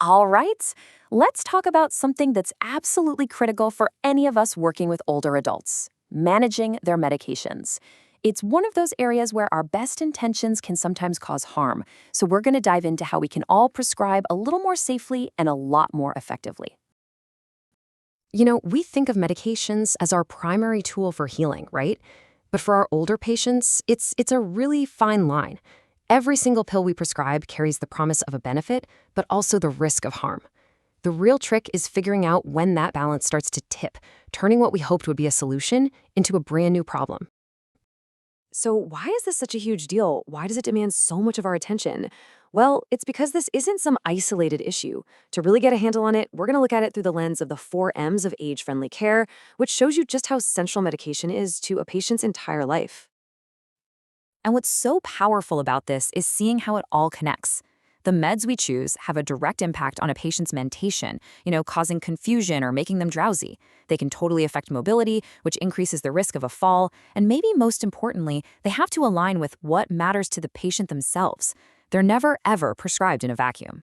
All right, let's talk about something that's absolutely critical for any of us working with older adults: managing their medications. It's one of those areas where our best intentions can sometimes cause harm, so we're going to dive into how we can all prescribe a little more safely and a lot more effectively. We think of medications as our primary tool for healing, right? But for our older patients, it's a really fine line. Every single pill we prescribe carries the promise of a benefit, but also the risk of harm. The real trick is figuring out when that balance starts to tip, turning what we hoped would be a solution into a brand new problem. So, why is this such a huge deal? Why does it demand so much of our attention? Well, it's because this isn't some isolated issue. To really get a handle on it, we're going to look at it through the lens of the 4 M's of age friendly care, which shows you just how central medication is to a patient's entire life. And what's so powerful about this is seeing how it all connects. The meds we choose have a direct impact on a patient's mentation, causing confusion or making them drowsy. They can totally affect mobility, which increases the risk of a fall. And maybe most importantly, they have to align with what matters to the patient themselves. They're never, ever prescribed in a vacuum.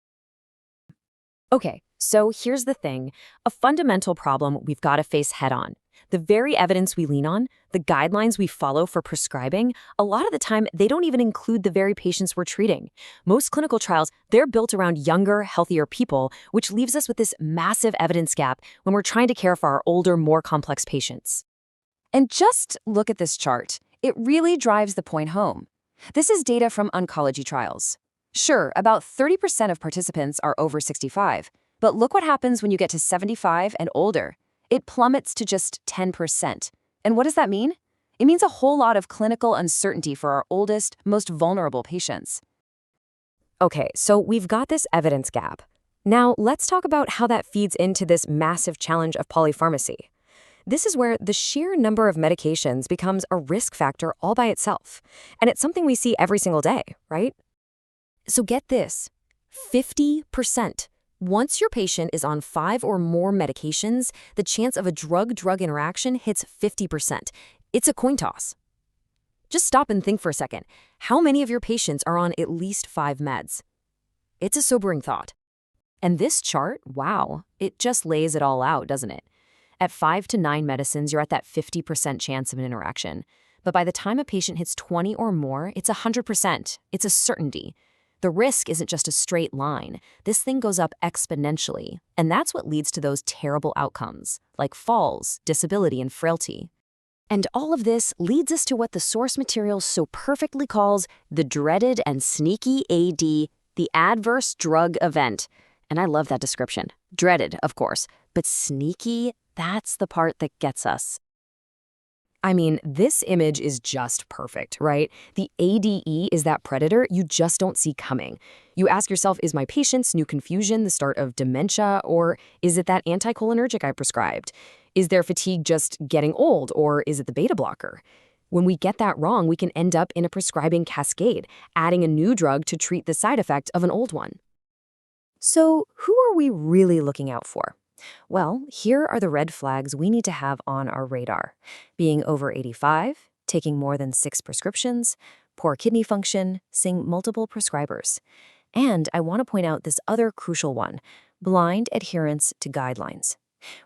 Okay, so here's the thing: a fundamental problem we've got to face head on. The very evidence we lean on, the guidelines we follow for prescribing, a lot of the time, they don't even include the very patients we're treating. Most clinical trials, they're built around younger, healthier people, which leaves us with this massive evidence gap when we're trying to care for our older, more complex patients. And just look at this chart. It really drives the point home. This is data from oncology trials. Sure, about 30% of participants are over 65, but look what happens when you get to 75 and older. It plummets to just 10%. And what does that mean? It means a whole lot of clinical uncertainty for our oldest, most vulnerable patients. Okay, so we've got this evidence gap. Now, let's talk about how that feeds into this massive challenge of polypharmacy. This is where the sheer number of medications becomes a risk factor all by itself. And it's something we see every single day, right? So get this: 50%. Once your patient is on 5 or more medications, the chance of a drug-drug interaction hits 50%. It's a coin toss. Just stop and think for a second. How many of your patients are on at least 5 meds? It's a sobering thought. And this chart, wow, it just lays it all out, doesn't it? At 5 to 9 medicines, you're at that 50% chance of an interaction. But by the time a patient hits 20 or more, it's 100%. It's a certainty. The risk isn't just a straight line. This thing goes up exponentially. And that's what leads to those terrible outcomes, like falls, disability, and frailty. And all of this leads us to what the source material so perfectly calls the dreaded and sneaky AD, the adverse drug event. And I love that description. Dreaded, of course, but sneaky, that's the part that gets us. I mean, this image is just perfect, right? The ADE is that predator you just don't see coming. You ask yourself, is my patient's new confusion the start of dementia, or is it that anticholinergic I prescribed? Is their fatigue just getting old, or is it the beta blocker? When we get that wrong, we can end up in a prescribing cascade, adding a new drug to treat the side effect of an old one. So, who are we really looking out for? Well, here are the red flags we need to have on our radar: being over 85, taking more than 6 prescriptions, poor kidney function, seeing multiple prescribers. And I want to point out this other crucial one: blind adherence to guidelines.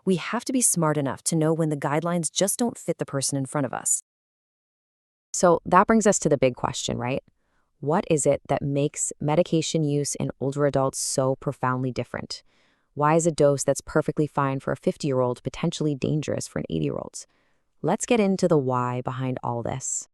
We have to be smart enough to know when the guidelines just don't fit the person in front of us. So that brings us to the big question, right? What is it that makes medication use in older adults so profoundly different? Why is a dose that's perfectly fine for a 50-year-old potentially dangerous for an 80-year-old? Let's get into the why behind all this.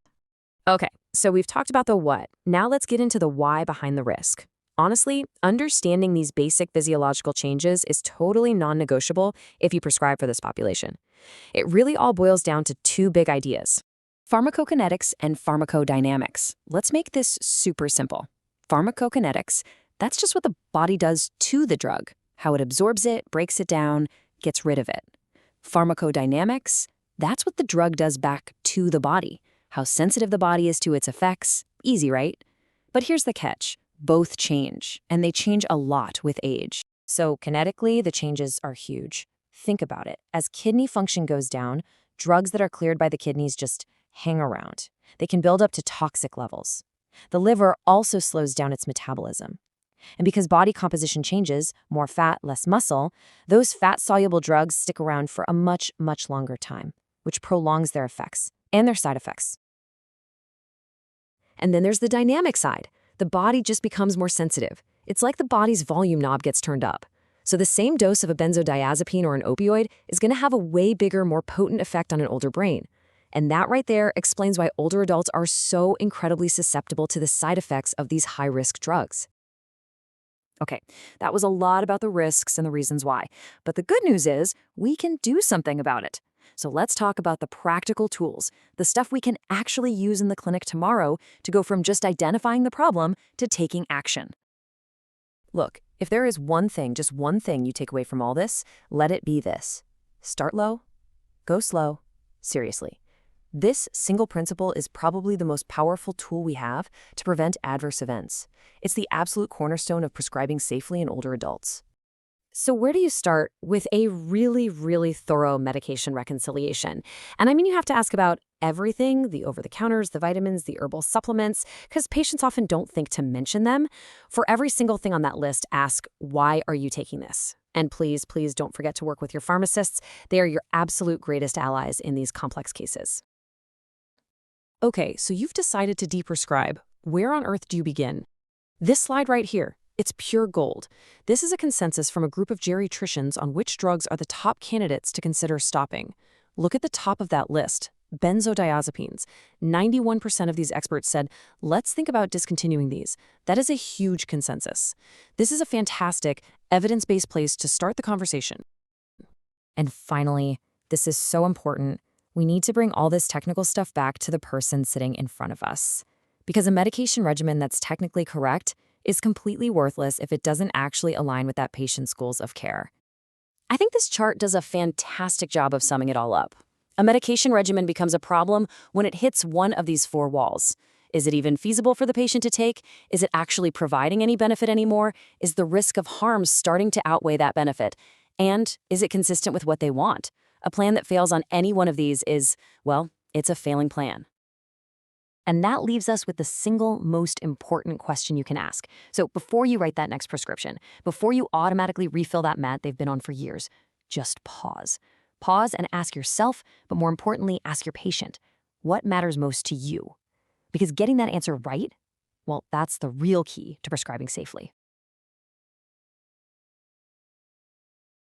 Okay, so we've talked about the what. Now let's get into the why behind the risk. Honestly, understanding these basic physiological changes is totally non-negotiable if you prescribe for this population. It really all boils down to 2 big ideas: pharmacokinetics and pharmacodynamics. Let's make this super simple. Pharmacokinetics, that's just what the body does to the drug: how it absorbs it, breaks it down, gets rid of it. Pharmacodynamics, that's what the drug does back to the body: how sensitive the body is to its effects. Easy, right? But here's the catch: both change, and they change a lot with age. So kinetically, the changes are huge. Think about it. As kidney function goes down, drugs that are cleared by the kidneys just hang around. They can build up to toxic levels. The liver also slows down its metabolism. And because body composition changes, more fat, less muscle, those fat-soluble drugs stick around for a much, much longer time, which prolongs their effects and their side effects. And then there's the dynamic side. The body just becomes more sensitive. It's like the body's volume knob gets turned up. So the same dose of a benzodiazepine or an opioid is going to have a way bigger, more potent effect on an older brain. And that right there explains why older adults are so incredibly susceptible to the side effects of these high-risk drugs. Okay, that was a lot about the risks and the reasons why. But the good news is we can do something about it. So let's talk about the practical tools, the stuff we can actually use in the clinic tomorrow to go from just identifying the problem to taking action. Look, if there is one thing, just one thing you take away from all this, let it be this. Start low, go slow, seriously. This single principle is probably the most powerful tool we have to prevent adverse events. It's the absolute cornerstone of prescribing safely in older adults. So where do you start with a really, really thorough medication reconciliation? And I mean, you have to ask about everything, the over-the-counters, the vitamins, the herbal supplements, because patients often don't think to mention them. For every single thing on that list, ask, why are you taking this? And please, please don't forget to work with your pharmacists. They are your absolute greatest allies in these complex cases. Okay, so you've decided to deprescribe. Where on earth do you begin? This slide right here, it's pure gold. This is a consensus from a group of geriatricians on which drugs are the top candidates to consider stopping. Look at the top of that list, benzodiazepines. 91% of these experts said, let's think about discontinuing these. That is a huge consensus. This is a fantastic, evidence-based place to start the conversation. And finally, this is so important, we need to bring all this technical stuff back to the person sitting in front of us. Because a medication regimen that's technically correct is completely worthless if it doesn't actually align with that patient's goals of care. I think this chart does a fantastic job of summing it all up. A medication regimen becomes a problem when it hits one of these four walls. Is it even feasible for the patient to take? Is it actually providing any benefit anymore? Is the risk of harm starting to outweigh that benefit? And is it consistent with what they want? A plan that fails on any one of these is, well, it's a failing plan. And that leaves us with the single most important question you can ask. So before you write that next prescription, before you automatically refill that med they've been on for years, just pause. Pause and ask yourself, but more importantly, ask your patient, what matters most to you? Because getting that answer right, well, that's the real key to prescribing safely.